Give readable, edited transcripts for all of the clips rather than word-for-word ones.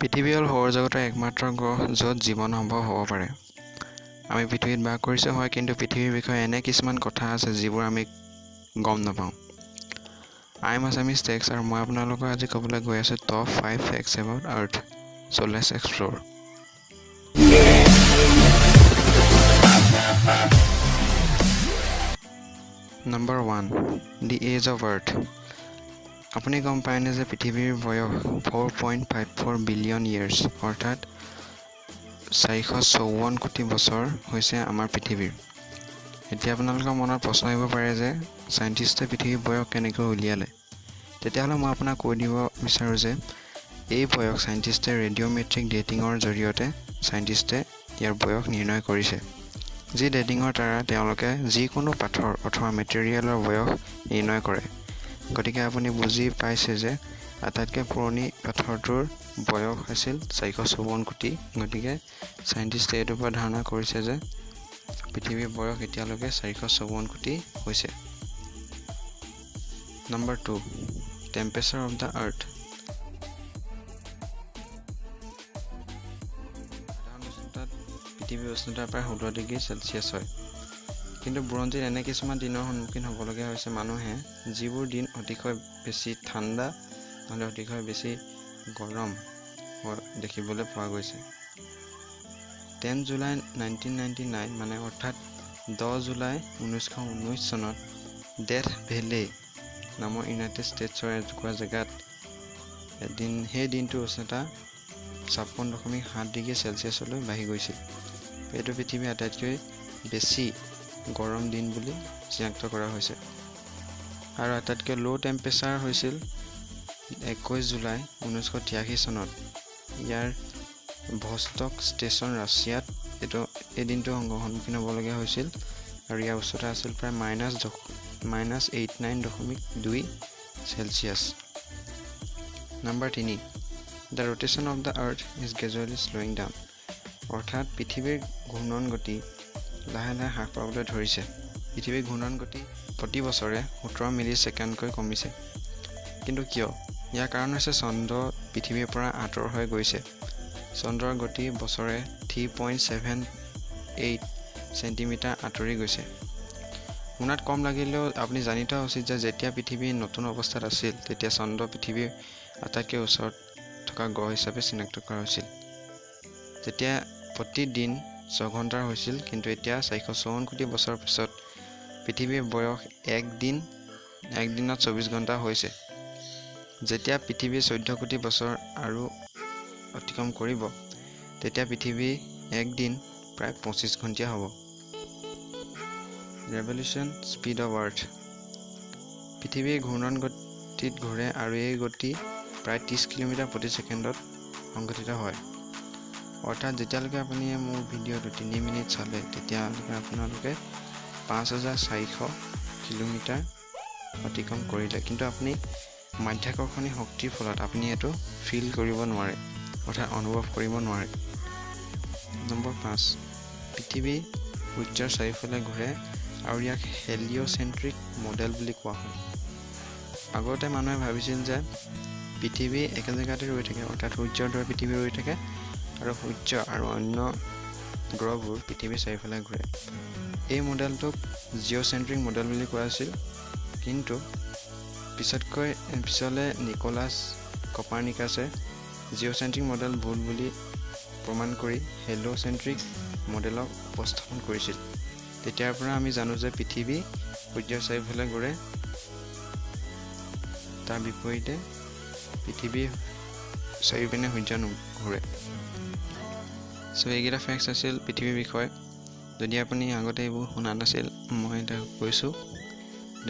পৃথিৱী হ'ল সৌৰজগতৰ একমাত্ৰ গ্ৰহ য'ত জীৱন সম্ভৱ হ'ব পাৰে। আমি পৃথিৱীত বাস কৰিছোঁ হয়, কিন্তু পৃথিৱীৰ বিষয়ে এনে কিছুমান কথা আছে যিবোৰ আমি গম নাপাওঁ। আই এম আছামিজ টেক্স আৰু মই আপোনালোকক আজি ক'বলৈ গৈ আছোঁ top 5 facts about earth. So' let's explore. Number 1, the age of earth. আপুনি গম পায়নে যে পৃথিৱীৰ বয়স 4.54 বিলিয়ন ইয়াৰ্ছ, অৰ্থাৎ 454 কোটি বছৰ হৈছে আমাৰ পৃথিৱীৰ। এতিয়া আপোনালোকৰ মনত প্ৰশ্ন আহিব পাৰে যে চাইণ্টিষ্টে পৃথিৱীৰ বয়স কেনেকৈ উলিয়ালে। তেতিয়াহ'লে মই আপোনাক কৈ দিব বিচাৰোঁ যে এই বয়স চাইণ্টিষ্টে ৰেডিঅ'মেট্ৰিক ডেটিঙৰ জৰিয়তে চাইণ্টিষ্টে ইয়াৰ বয়স নিৰ্ণয় কৰিছে, যি ডেটিঙৰ দ্বাৰা তেওঁলোকে যিকোনো পাথৰ অথবা মেটেৰিয়েলৰ বয়স নিৰ্ণয় কৰে। গতিকে আপুনি বুজি পাইছে যে আটাইতকৈ পুৰণি পাথৰটোৰ বয়স আছিল 454 কোটি। গতিকে চাইণ্টিষ্টে এইটোৰ পৰা ধাৰণা কৰিছে যে পৃথিৱীৰ বয়স এতিয়ালৈকে 454 কোটি হৈছে। নম্বৰ 2, টেম্পাৰেচাৰ অফ দ্য আৰ্থ। সাধাৰণ উষ্ণতাত পৃথিৱীৰ উষ্ণতা প্ৰায় 17 ডিগ্ৰী চেলচিয়াছ হয়। কিন্তু বুৰঞ্জীত এনে কিছুমান দিনৰ সন্মুখীন হ'বলগীয়া হৈছে মানুহে, যিবোৰ দিন অতিশয় বেছি ঠাণ্ডা নহ'লে অতিশয় বেছি গৰম দেখিবলৈ পোৱা গৈছে। 10 জুলাই 1999 মানে অৰ্থাৎ 10 জুলাই 1919 চনত ডেথ ভেলী নামৰ ইউনাইটেড ষ্টেটছৰ এটুকুৰা জেগাত সেই দিনটোৰ উষ্ণতা 56.7 ডিগ্ৰী চেলচিয়াছলৈ বাঢ়ি গৈছিল। এইটো পৃথিৱীৰ আটাইতকৈ বেছি গৰম দিন বুলি চিনাক্ত কৰা হৈছে। আৰু আটাইতকৈ ল' টেম্পাৰেচাৰ হৈছিল 21 জুলাই 1983 চনত। ইয়াৰ ভষ্টক ষ্টেচন ৰাছিয়াত এই দিনটো সন্মুখীন হ'বলগীয়া হৈছিল আৰু ইয়াৰ উচ্চতা আছিল প্ৰায় -89.2 Celsius. Number 3, the rotation of the earth is gradually slowing down. অৰ্থাৎ পৃথিৱীৰ ঘূৰ্ণন গতি লাহে লাহে হ্ৰাস পাবলৈ ধৰিছে। পৃথিৱীৰ ঘূৰ্ণন গতি প্ৰতি বছৰে 17 মিলি ছেকেণ্ডকৈ কমিছে। কিন্তু কিয়? ইয়াৰ কাৰণ হৈছে চন্দ্ৰ পৃথিৱীৰ পৰা আঁতৰ হৈ গৈছে। চন্দ্ৰৰ গতি বছৰে 3.78 চেণ্টিমিটাৰ আঁতৰি গৈছে। শুনাত কম লাগিলেও আপুনি জানি থোৱা উচিত যে যেতিয়া পৃথিৱী নতুন অৱস্থাত আছিল তেতিয়া চন্দ্ৰ পৃথিৱীৰ আটাইতকৈ ওচৰত থকা গ্ৰহ হিচাপে চিনাক্ত কৰা হৈছিল। তেতিয়া প্ৰতিদিন 6 ঘণ্টাৰ হৈছিল, কিন্তু এতিয়া 454 কোটি বছৰৰ পিছত পৃথিৱীৰ বয়স এক দিনত 24 ঘণ্টা হৈছে। যেতিয়া পৃথিৱী 14 কোটি বছৰ আৰু অতিক্ৰম কৰিব, তেতিয়া পৃথিৱী এক দিন প্ৰায় 25 ঘণ্টীয়া হ'ব। Revolution speed of earth. পৃথিৱীৰ ঘূৰ্ণন গতিত ঘূৰে আৰু এই গতি প্ৰায় 30 কিলোমিটাৰ প্ৰতি ছেকেণ্ডত সংঘটিত হয়। অৰ্থাৎ যেতিয়ালৈকে আপুনি মোৰ ভিডিঅ'টো 3 মিনিট চালে তেতিয়ালৈকে আপোনালোকে 5400 কিলোমিটাৰ অতিক্ৰম কৰিলে। কিন্তু আপুনি মাধ্যাকৰ্ষণী শক্তিৰ ফলত আপুনি এইটো ফিল কৰিব নোৱাৰে, অৰ্থাৎ অনুভৱ কৰিব নোৱাৰে। নম্বৰ 5, পৃথিৱী সূৰ্যৰ চাৰিওফালে ঘূৰে আৰু ইয়াক হেলিঅ'চেণ্ট্ৰিক মডেল বুলি কোৱা হয়। আগতে মানুহে ভাবিছিল যে পৃথিৱী একে জেগাতে ৰৈ থাকে, অৰ্থাৎ সূৰ্যৰ দৰে পৃথিৱী ৰৈ থাকে আৰু সূৰ্য আৰু অন্য গ্ৰহবোৰ পৃথিৱীৰ চাৰিওফালে ঘূৰে। এই মডেলটোক জিঅ'চেণ্ট্ৰিক মডেল বুলি কোৱা হৈছিল। কিন্তু পিছলৈ নিকোলাছ কপাৰ্নিকাছে জিঅ'চেণ্ট্ৰিক মডেল ভুল বুলি প্ৰমাণ কৰি হেলিঅ'চেণ্ট্ৰিক মডেলক উপস্থাপন কৰিছিল। তেতিয়াৰ পৰা আমি জানো যে পৃথিৱী সূৰ্যৰ চাৰিওফালে ঘূৰে, তাৰ বিপৰীতে পৃথিৱী চাৰিওপিনে সূৰ্য নুঘূৰে। চ' এইকেইটা ফেক্টছ আছিল পৃথিৱীৰ বিষয়ে। যদি আপুনি আগতে এইবোৰ শুনা নাছিল, মই এতিয়া কৈছোঁ।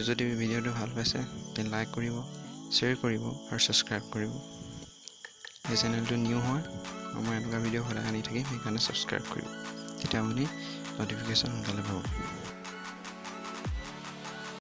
যদি ভিডিঅ'টো ভাল পাইছে তেন্তে লাইক কৰিব, শ্বেয়াৰ কৰিব আৰু ছাবস্ক্ৰাইব কৰিব। এই চেনেলটো নিউ হয়, মই এনেকুৱা ভিডিঅ' সদায় আনি থাকিম, সেইকাৰণে ছাবস্ক্ৰাইব কৰিব। তেতিয়া আপুনি ন'টিফিকেশ্যন সোনকালে পাব।